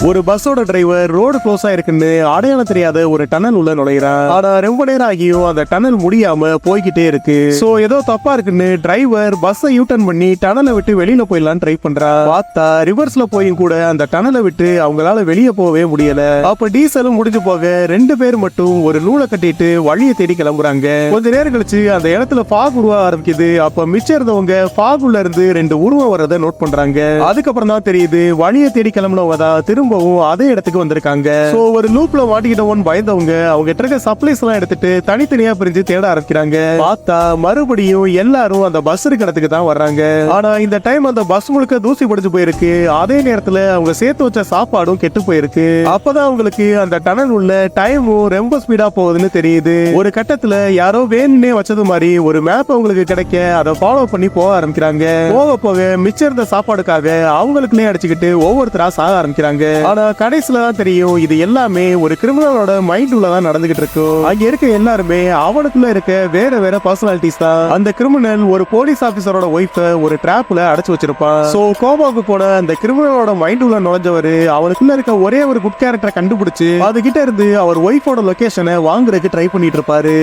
ஒரு பஸ்ஸோட driver road close ஆயிருக்குன்னு அடையாளம் தெரியாத ஒரு டனல் உள்ள நுழையிறான். ஆனா ரொம்ப நேரம் ஆகியும் அந்த டனல் முடியாம போய்கிட்டே இருக்கு. சோ ஏதோ தப்பா இருக்குன்னு டிரைவர் பஸ்ஸை யூட்டர்ன் பண்ணி டனலை விட்டு வெளியில போயிடலாம் ட்ரை பண்றான். பார்த்தா ரிவர்ஸ்ல போயும் கூட அந்த டனலை விட்டு அவங்களால வெளியே போகவே முடியல. அப்ப டீசலும் முடிஞ்சு போக ரெண்டு பேர் மட்டும் ஒரு நூலை கட்டிட்டு வழியை தேடி கிளம்புறாங்க. கொஞ்ச நேரம் கழிச்சு அந்த இடத்துல ஃபாக் உருவ ஆரம்பிக்குது. அப்ப மிச்சம் இருந்தவங்க ஃபாக் உள்ள இருந்து ரெண்டு உருவம் வரதை நோட் பண்றாங்க. அதுக்கப்புறம் தான் தெரியுது வழியை தேடி கிளம்புனவங்க தான் திரும்பவும் அதே இடத்துக்கு வந்திருக்காங்க. சோ ஒரு லூப்ல மாட்டிக்கிட்டவன் பயந்தவங்க அவங்க இருக்க சப்ளைஸ் எல்லாம் எடுத்துட்டு தனித்தனியா பிரிஞ்சு தேட ஆரம்பிக்கிறாங்க. பார்த்தா மறுபடியும் எல்லாரும் அந்த பஸ் இருக்க இடத்துக்கு தான் வர்றாங்க. ஆனா இந்த டைம் அந்த பஸ் முழுக்க தூசி படிச்சு போயிருக்கு. அதே நேரத்துல அவங்க சேர்த்து வச்ச சாப்பாடும் கெட்டு போயிருக்கு. அப்பதான் அவங்களுக்கு அந்த டனல் உள்ள டைமும் ரொம்ப ஸ்பீடா போகுதுன்னு தெரியுது. ஒரு கட்டத்துல யாரோ வேணும்னே வச்சது மாதிரி ஒரு மேப் அவங்களுக்கு கிடைக்க அதை ஃபாலோ பண்ணி போக ஆரம்பிக்கிறாங்க. போக போக மிச்சம் இருந்த சாப்பாடுக்காக அவங்களுக்குள்ளே அடிச்சுக்கிட்டு ஒவ்வொருத்தரா சாக ஆரம்பிக்கிறாங்க. ஆனா கடைசில தான் தெரியும் இது எல்லாமே ஒரு கிரிமினலோட மைண்ட் உள்ளதான் நடந்துகிட்டு இருக்கும். அங்க இருக்க எல்லாருமே அவனுக்குள்ள இருக்க வேற வேற பர்சனாலிட்டிஸ் தான். அந்த கிரிமினல் ஒரு போலீஸ் ஆபீசரோட ஒய்ஃப ஒரு டிராப்ல அடைச்சு வச்சிருப்பான். சோ கோமாவுக்கு போன அந்த கிரிமினலோட மைண்ட் உள்ள நுழைஞ்சவரு அவனுக்குள்ள இருக்க ஒரே ஒரு குட் கேரக்டரை கண்டுபிடிச்சு அதுகிட்ட இருந்து அவர் ஒய்ஃபோட லொகேஷனை வாங்குறதுக்கு ட்ரை பண்ணிட்டு இருப்பாரு.